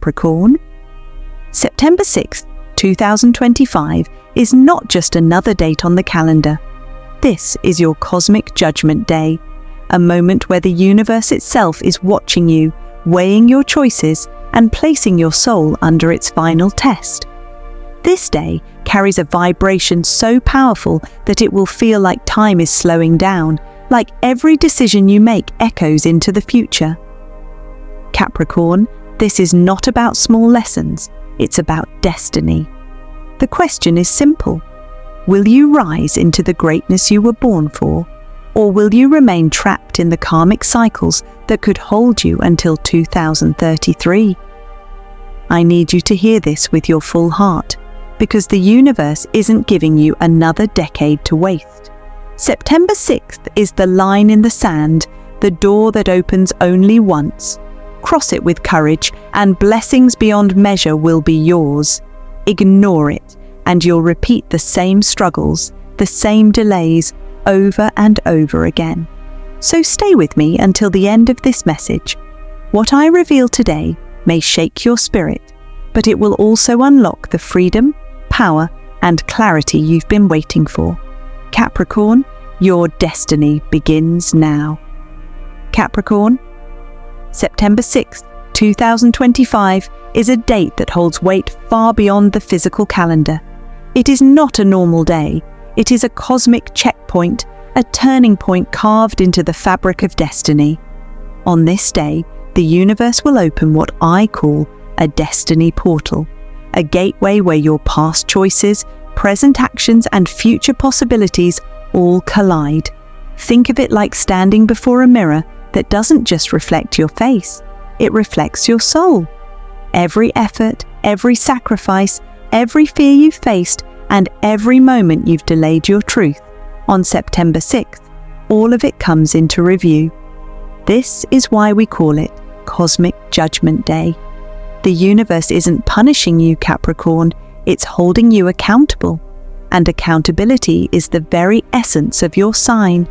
Capricorn. September 6th, 2025 is not just another date on the calendar. This is your cosmic judgment day, a moment where the universe itself is watching you, weighing your choices, and placing your soul under its final test. This day carries a vibration so powerful that it will feel like time is slowing down, like every decision you make echoes into the future. Capricorn, this is not about small lessons, it's about destiny. The question is simple. Will you rise into the greatness you were born for, or will you remain trapped in the karmic cycles that could hold you until 2033? I need you to hear this with your full heart, because the universe isn't giving you another decade to waste. September 6th is the line in the sand, the door that opens only once. Cross it with courage, and blessings beyond measure will be yours. Ignore it, and you'll repeat the same struggles, the same delays, over and over again. So stay with me until the end of this message. What I reveal today may shake your spirit, but it will also unlock the freedom, power, and clarity you've been waiting for. Capricorn, your destiny begins now. Capricorn, September 6th, 2025 is a date that holds weight far beyond the physical calendar. It is not a normal day. It is a cosmic checkpoint, a turning point carved into the fabric of destiny. On this day, the universe will open what I call a destiny portal, a gateway where your past choices, present actions, and future possibilities all collide. Think of it like standing before a mirror that doesn't just reflect your face, it reflects your soul. Every effort, every sacrifice, every fear you've faced, and every moment you've delayed your truth, on September 6th, all of it comes into review. This is why we call it Cosmic Judgment Day. The universe isn't punishing you, Capricorn, it's holding you accountable. And accountability is the very essence of your sign.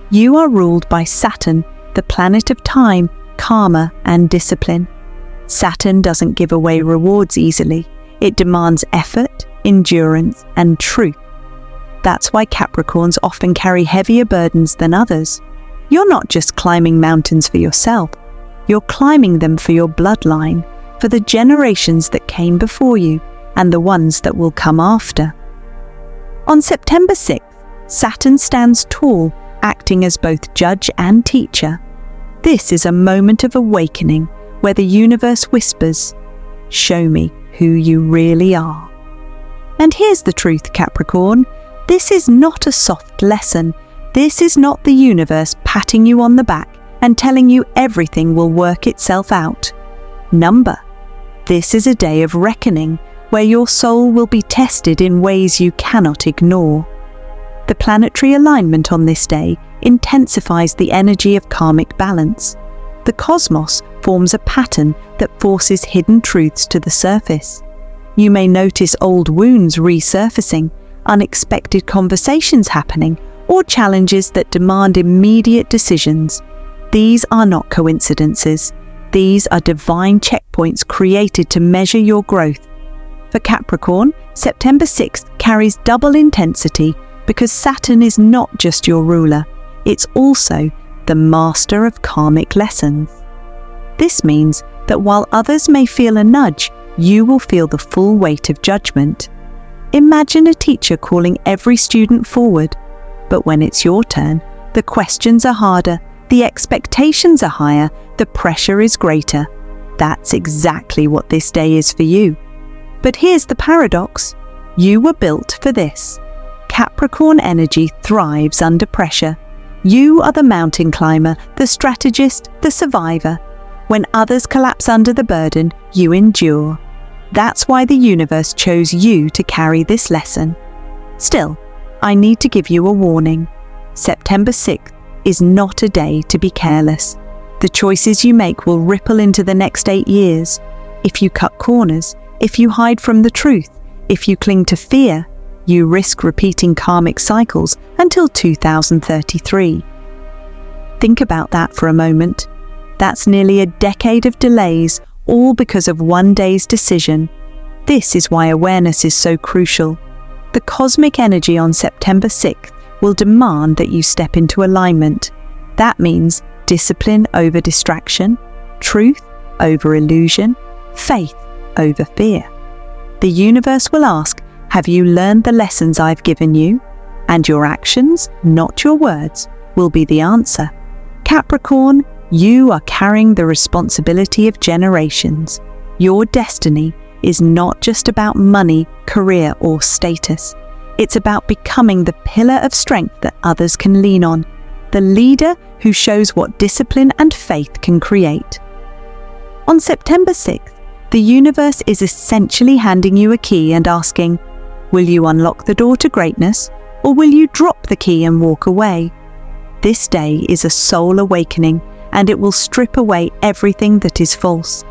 You are ruled by Saturn, the planet of time, karma, and discipline. Saturn doesn't give away rewards easily. It demands effort, endurance, and truth. That's why Capricorns often carry heavier burdens than others. You're not just climbing mountains for yourself. You're climbing them for your bloodline, for the generations that came before you, and the ones that will come after. On September 6th, Saturn stands tall, acting as both judge and teacher. This is a moment of awakening where the universe whispers, "Show me who you really are." And here's the truth, Capricorn. This is not a soft lesson. This is not the universe patting you on the back and telling you everything will work itself out. Number. This is a day of reckoning where your soul will be tested in ways you cannot ignore. The planetary alignment on this day intensifies the energy of karmic balance. The cosmos forms a pattern that forces hidden truths to the surface. You may notice old wounds resurfacing, unexpected conversations happening, or challenges that demand immediate decisions. These are not coincidences. These are divine checkpoints created to measure your growth. For Capricorn, September 6th carries double intensity because Saturn is not just your ruler, it's also the master of karmic lessons. This means that while others may feel a nudge, you will feel the full weight of judgment. Imagine a teacher calling every student forward, but when it's your turn, the questions are harder, the expectations are higher, the pressure is greater. That's exactly what this day is for you. But here's the paradox. You were built for this. Capricorn energy thrives under pressure. You are the mountain climber, the strategist, the survivor. When others collapse under the burden, you endure. That's why the universe chose you to carry this lesson. Still, I need to give you a warning. September 6th is not a day to be careless. The choices you make will ripple into the next 8 years. If you cut corners, if you hide from the truth, if you cling to fear, you risk repeating karmic cycles until 2033. Think about that for a moment. That's nearly a decade of delays, all because of one day's decision. This is why awareness is so crucial. The cosmic energy on September 6th will demand that you step into alignment. That means discipline over distraction, truth over illusion, faith over fear. The universe will ask, have you learned the lessons I've given you? And your actions, not your words, will be the answer. Capricorn, you are carrying the responsibility of generations. Your destiny is not just about money, career, or status. It's about becoming the pillar of strength that others can lean on, the leader who shows what discipline and faith can create. On September 6th, the universe is essentially handing you a key and asking, will you unlock the door to greatness, or will you drop the key and walk away? This day is a soul awakening, and it will strip away everything that is false.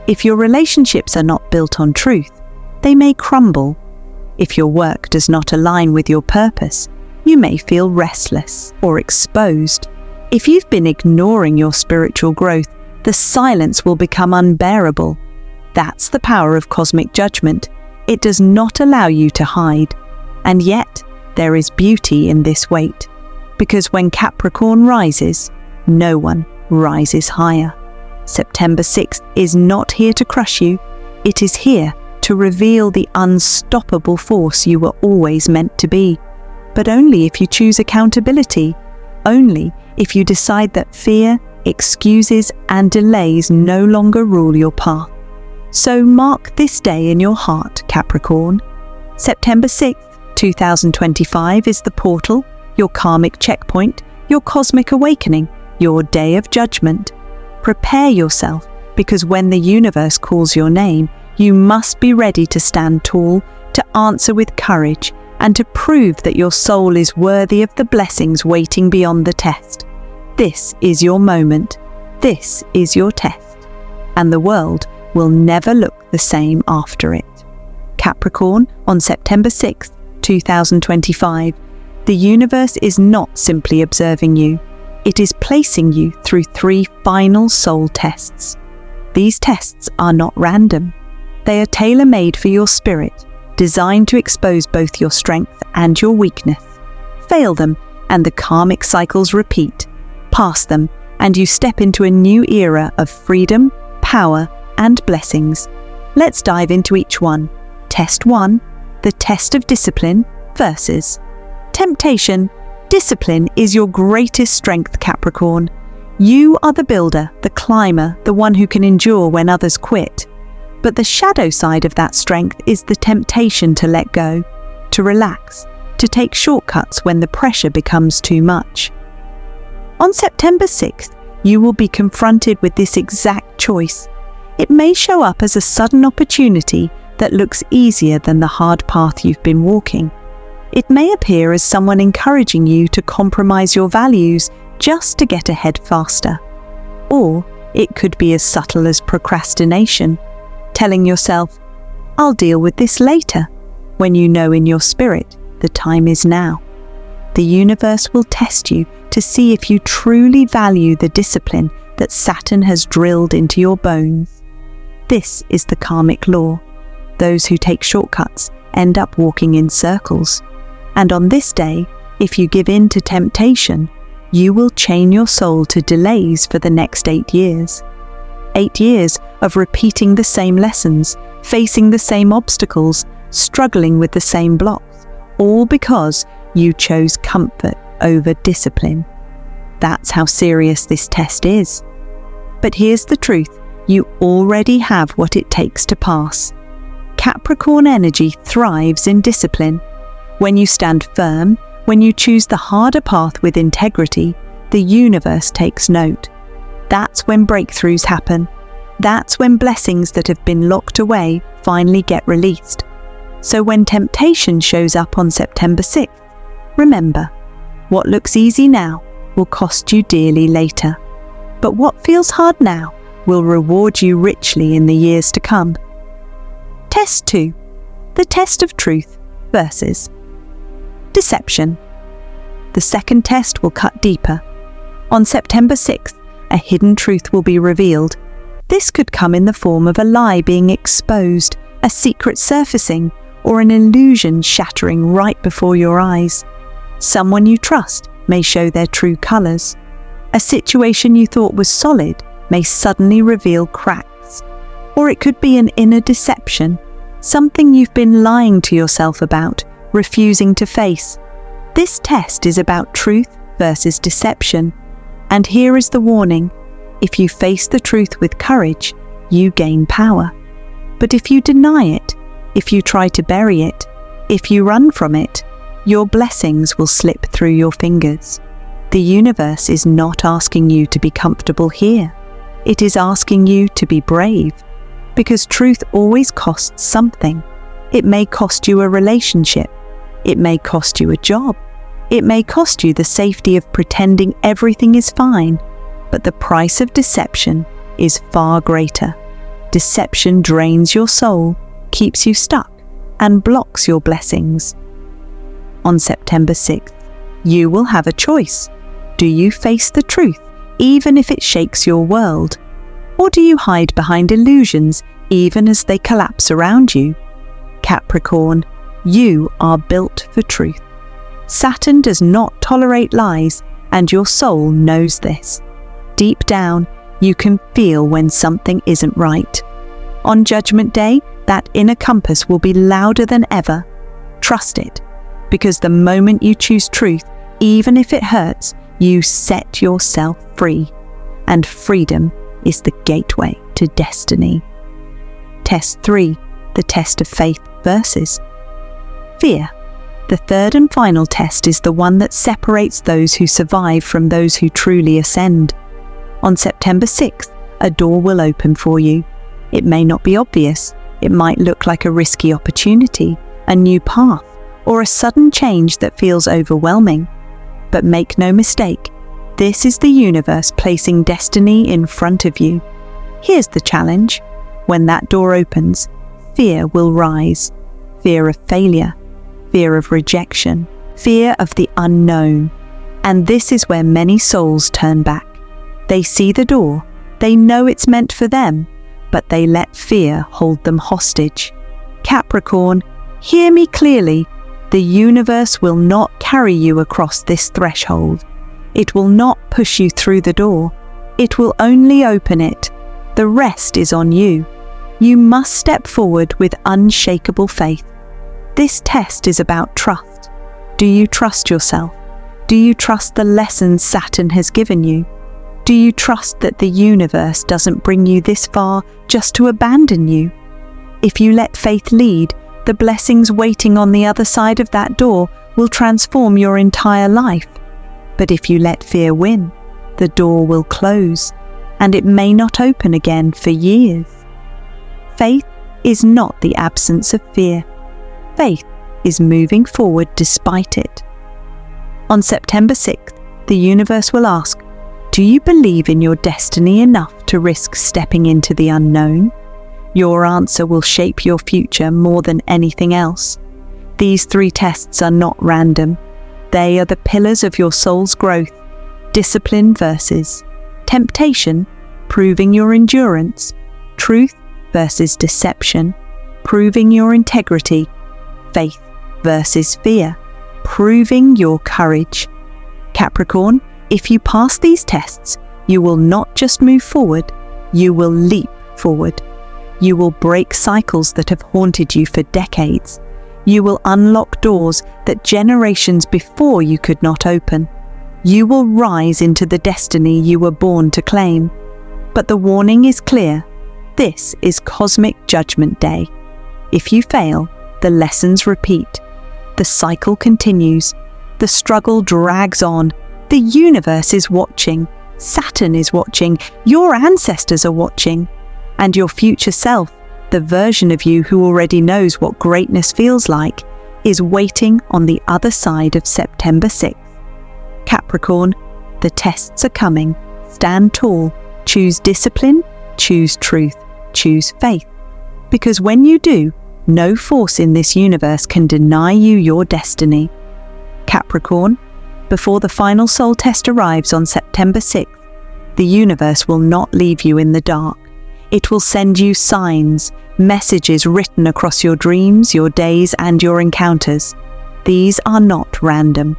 If your relationships are not built on truth, they may crumble. If your work does not align with your purpose, you may feel restless or exposed. If you've been ignoring your spiritual growth, the silence will become unbearable. That's the power of cosmic judgment. It does not allow you to hide. And yet, there is beauty in this wait. Because when Capricorn rises, no one rises higher. September 6th is not here to crush you. It is here to reveal the unstoppable force you were always meant to be. But only if you choose accountability. Only if you decide that fear, excuses, and delays no longer rule your path. So mark this day in your heart, Capricorn. September 6th, 2025 is the portal, your karmic checkpoint, your cosmic awakening, your day of judgment. Prepare yourself, because when the universe calls your name, you must be ready to stand tall, to answer with courage, and to prove that your soul is worthy of the blessings waiting beyond the test. This is your moment. This is your test. And the world will never look the same after it. Capricorn, on September 6th, 2025, the universe is not simply observing you. It is placing you through 3 final soul tests. These tests are not random. They are tailor-made for your spirit, designed to expose both your strength and your weakness. Fail them, and the karmic cycles repeat. Pass them, and you step into a new era of freedom, power, and blessings. Let's dive into each one. Test 1, the test of discipline versus temptation. Discipline is your greatest strength, Capricorn. You are the builder, the climber, the one who can endure when others quit. But the shadow side of that strength is the temptation to let go, to relax, to take shortcuts when the pressure becomes too much. On September 6th, you will be confronted with this exact choice. It may show up as a sudden opportunity that looks easier than the hard path you've been walking. It may appear as someone encouraging you to compromise your values just to get ahead faster. Or it could be as subtle as procrastination, telling yourself, I'll deal with this later, when you know in your spirit the time is now. The universe will test you to see if you truly value the discipline that Saturn has drilled into your bones. This is the karmic law. Those who take shortcuts end up walking in circles. And on this day, if you give in to temptation, you will chain your soul to delays for the next 8 years. 8 years of repeating the same lessons, facing the same obstacles, struggling with the same blocks, all because you chose comfort over discipline. That's how serious this test is. But here's the truth, you already have what it takes to pass. Capricorn energy thrives in discipline. When you stand firm, when you choose the harder path with integrity, the universe takes note. That's when breakthroughs happen. That's when blessings that have been locked away finally get released. So when temptation shows up on September 6th, remember, what looks easy now will cost you dearly later. But what feels hard now will reward you richly in the years to come. Test 2, the test of truth versus deception. The second test will cut deeper. On September 6th, a hidden truth will be revealed. This could come in the form of a lie being exposed, a secret surfacing, or an illusion shattering right before your eyes. Someone you trust may show their true colors. A situation you thought was solid may suddenly reveal cracks. Or it could be an inner deception, something you've been lying to yourself about, refusing to face. This test is about truth versus deception. And here is the warning: if you face the truth with courage, you gain power. But if you deny it, if you try to bury it, if you run from it, your blessings will slip through your fingers. The universe is not asking you to be comfortable here. It is asking you to be brave, because truth always costs something. It may cost you a relationship. It may cost you a job. It may cost you the safety of pretending everything is fine. But the price of deception is far greater. Deception drains your soul, keeps you stuck, and blocks your blessings. On September 6th, you will have a choice. Do you face the truth, even if it shakes your world? Or do you hide behind illusions, even as they collapse around you? Capricorn, you are built for truth. Saturn does not tolerate lies, and your soul knows this. Deep down, you can feel when something isn't right. On Judgment Day, that inner compass will be louder than ever. Trust it, because the moment you choose truth, even if it hurts, you set yourself free. And freedom is the gateway to destiny. Test 3, the test of faith versus fear. The third and final test is the one that separates those who survive from those who truly ascend. On September 6th, a door will open for you. It may not be obvious. It might look like a risky opportunity, a new path, or a sudden change that feels overwhelming. But make no mistake, this is the universe placing destiny in front of you. Here's the challenge. When that door opens, fear will rise. Fear of failure, fear of rejection, fear of the unknown. And this is where many souls turn back. They see the door, they know it's meant for them, but they let fear hold them hostage. Capricorn, hear me clearly. The universe will not carry you across this threshold. It will not push you through the door. It will only open it. The rest is on you. You must step forward with unshakable faith. This test is about trust. Do you trust yourself? Do you trust the lessons Saturn has given you? Do you trust that the universe doesn't bring you this far just to abandon you? If you let faith lead, the blessings waiting on the other side of that door will transform your entire life. But if you let fear win, the door will close, and it may not open again for years. Faith is not the absence of fear. Faith is moving forward despite it. On September 6th, the universe will ask, do you believe in your destiny enough to risk stepping into the unknown? Your answer will shape your future more than anything else. These 3 tests are not random. They are the pillars of your soul's growth. Discipline versus temptation, proving your endurance. Truth versus deception, proving your integrity. Faith versus fear, proving your courage. Capricorn, if you pass these tests, you will not just move forward, you will leap forward. You will break cycles that have haunted you for decades. You will unlock doors that generations before you could not open. You will rise into the destiny you were born to claim. But the warning is clear. This is Cosmic Judgment Day. If you fail, the lessons repeat. The cycle continues. The struggle drags on. The universe is watching. Saturn is watching. Your ancestors are watching. And your future self, the version of you who already knows what greatness feels like, is waiting on the other side of September 6th. Capricorn, the tests are coming. Stand tall. Choose discipline. Choose truth. Choose faith. Because when you do, no force in this universe can deny you your destiny. Capricorn, before the final soul test arrives on September 6th, the universe will not leave you in the dark. It will send you signs, messages written across your dreams, your days, and your encounters. These are not random.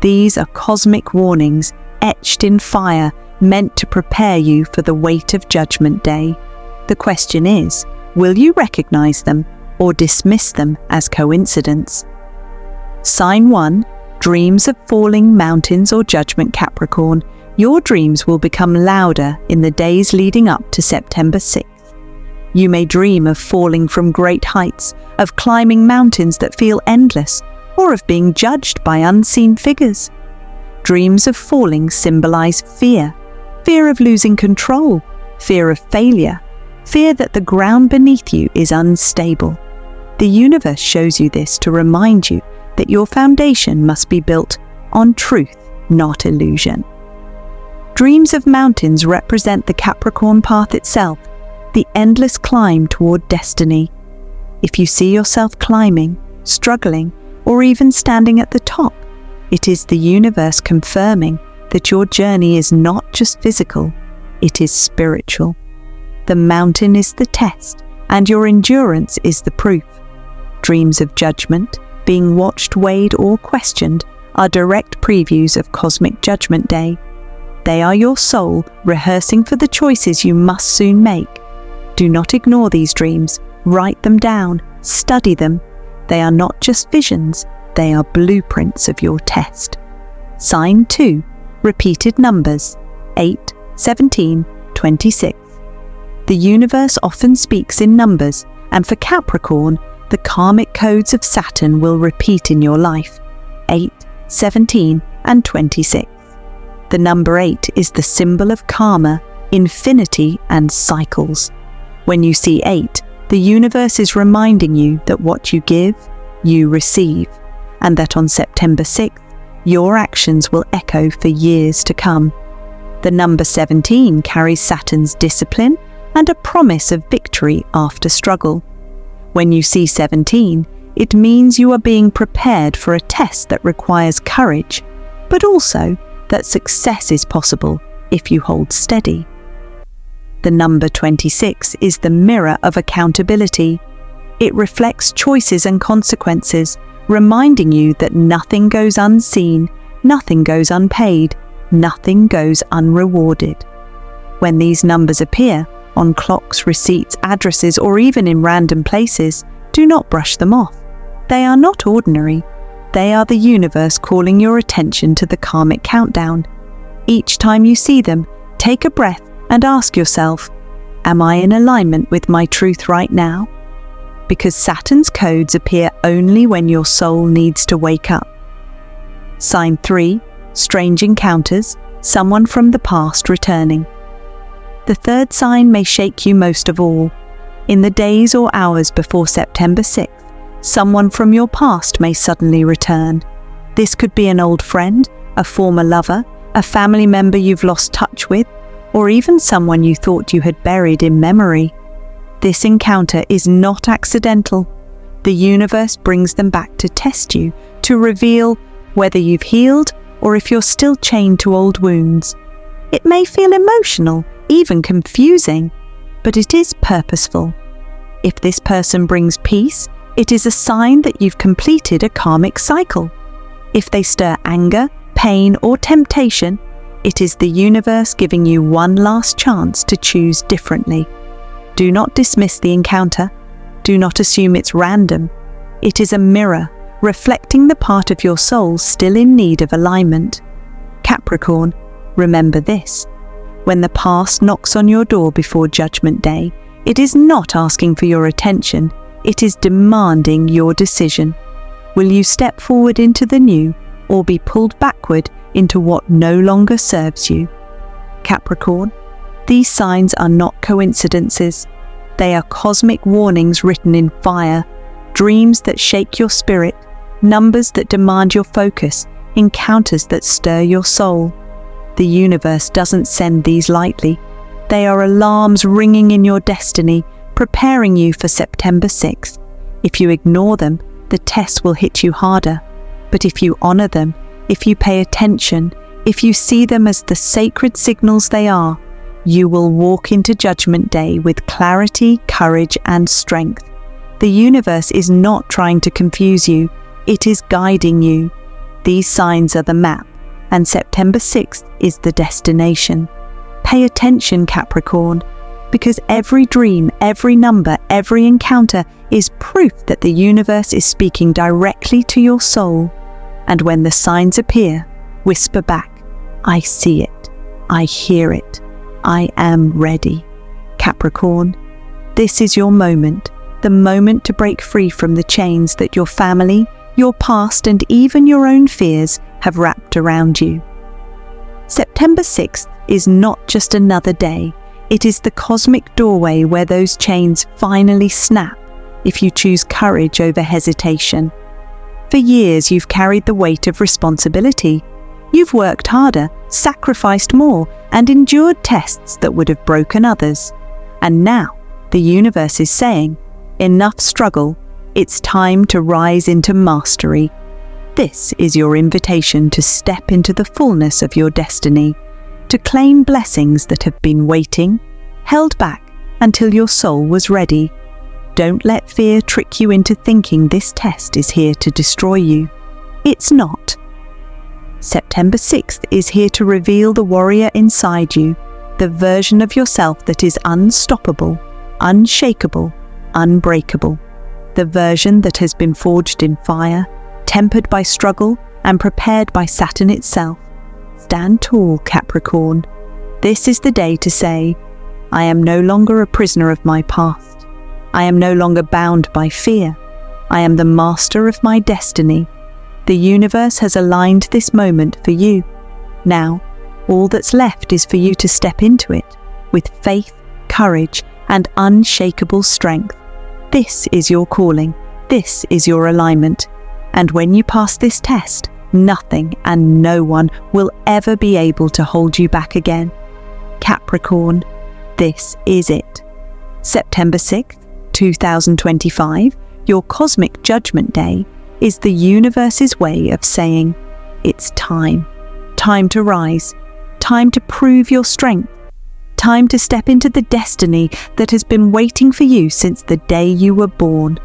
These are cosmic warnings, etched in fire, meant to prepare you for the weight of Judgment Day. The question is, will you recognize them or dismiss them as coincidence? Sign 1. Dreams of falling mountains or judgment. Capricorn. Your dreams will become louder in the days leading up to September 6th. You may dream of falling from great heights, of climbing mountains that feel endless, or of being judged by unseen figures. Dreams of falling symbolize fear, fear of losing control, fear of failure, fear that the ground beneath you is unstable. The universe shows you this to remind you that your foundation must be built on truth, not illusion. Dreams of mountains represent the Capricorn path itself, the endless climb toward destiny. If you see yourself climbing, struggling, or even standing at the top, it is the universe confirming that your journey is not just physical, it is spiritual. The mountain is the test, and your endurance is the proof. Dreams of judgment, being watched, weighed, or questioned, are direct previews of Cosmic Judgment Day. They are your soul rehearsing for the choices you must soon make. Do not ignore these dreams. Write them down. Study them. They are not just visions. They are blueprints of your test. Sign 2. Repeated numbers 8, 17, 26. The universe often speaks in numbers, and for Capricorn, the karmic codes of Saturn will repeat in your life: 8, 17, and 26. The number 8 is the symbol of karma, infinity, and cycles. When you see 8, the universe is reminding you that what you give, you receive, and that on September 6th, your actions will echo for years to come. The number 17 carries Saturn's discipline and a promise of victory after struggle. When you see 17, it means you are being prepared for a test that requires courage, but also that success is possible if you hold steady. The number 26 is the mirror of accountability. It reflects choices and consequences, reminding you that nothing goes unseen, nothing goes unpaid, nothing goes unrewarded. When these numbers appear, on clocks, receipts, addresses, or even in random places, do not brush them off. They are not ordinary. They are the universe calling your attention to the karmic countdown. Each time you see them, take a breath and ask yourself, am I in alignment with my truth right now? Because Saturn's codes appear only when your soul needs to wake up. Sign 3. Strange encounters, someone from the past returning. The third sign may shake you most of all. In the days or hours before September 6th, someone from your past may suddenly return. This could be an old friend, a former lover, a family member you've lost touch with, or even someone you thought you had buried in memory. This encounter is not accidental. The universe brings them back to test you, to reveal whether you've healed or if you're still chained to old wounds. It may feel emotional, even confusing, but it is purposeful. If this person brings peace, it is a sign that you've completed a karmic cycle. If they stir anger, pain, or temptation, it is the universe giving you one last chance to choose differently. Do not dismiss the encounter. Do not assume it's random. It is a mirror, reflecting the part of your soul still in need of alignment. Capricorn, remember this. When the past knocks on your door before Judgment Day, it is not asking for your attention, it is demanding your decision. Will you step forward into the new, or be pulled backward into what no longer serves you? Capricorn, these signs are not coincidences. They are cosmic warnings written in fire, dreams that shake your spirit, numbers that demand your focus, encounters that stir your soul. The universe doesn't send these lightly. They are alarms ringing in your destiny, preparing you for September 6th. If you ignore them, the test will hit you harder. But if you honor them, if you pay attention, if you see them as the sacred signals they are, You will walk into Judgment Day with clarity, courage, and strength. The universe is not trying to confuse you, it is guiding you. These signs are the map, and September 6th is the destination. Pay attention, Capricorn, because every dream, every number, every encounter is proof that the universe is speaking directly to your soul. And when the signs appear, whisper back, I see it, I hear it, I am ready. Capricorn, this is your moment, the moment to break free from the chains that your family, your past, and even your own fears have wrapped around you. September 6th is not just another day, it is the cosmic doorway where those chains finally snap if you choose courage over hesitation. For years you've carried the weight of responsibility. You've worked harder, sacrificed more, and endured tests that would have broken others. And now, the universe is saying, enough struggle, it's time to rise into mastery. This is your invitation to step into the fullness of your destiny, to claim blessings that have been waiting, held back until your soul was ready. Don't let fear trick you into thinking this test is here to destroy you. It's not. September 6th is here to reveal the warrior inside you, the version of yourself that is unstoppable, unshakable, unbreakable, the version that has been forged in fire, tempered by struggle, and prepared by Saturn itself. Stand tall, Capricorn. This is the day to say, I am no longer a prisoner of my past. I am no longer bound by fear. I am the master of my destiny. The universe has aligned this moment for you. Now, all that's left is for you to step into it with faith, courage, and unshakable strength. This is your calling. This is your alignment. And when you pass this test, nothing and no one will ever be able to hold you back again. Capricorn, this is it. September 6th, 2025, your cosmic judgment day, is the universe's way of saying, it's time. Time to rise. Time to prove your strength. Time to step into the destiny that has been waiting for you since the day you were born.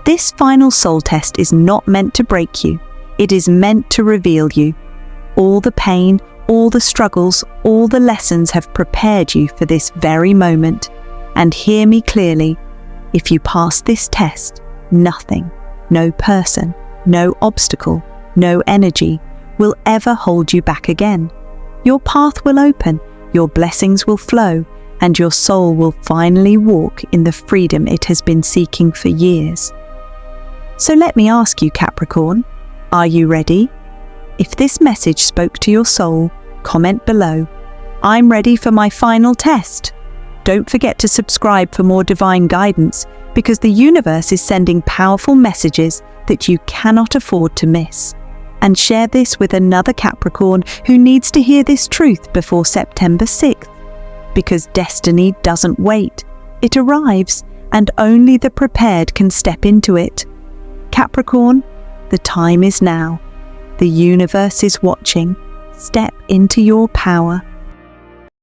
This final soul test is not meant to break you. It is meant to reveal you. All the pain, all the struggles, all the lessons have prepared you for this very moment. And hear me clearly, if you pass this test, nothing, no person, no obstacle, no energy will ever hold you back again. Your path will open, your blessings will flow, and your soul will finally walk in the freedom it has been seeking for years. So let me ask you, Capricorn, are you ready? If this message spoke to your soul, comment below, I'm ready for my final test. Don't forget to subscribe for more divine guidance, because the universe is sending powerful messages that you cannot afford to miss. And share this with another Capricorn who needs to hear this truth before September 6th. Because destiny doesn't wait. It arrives, and only the prepared can step into it. Capricorn, the time is now. The universe is watching. Step into your power.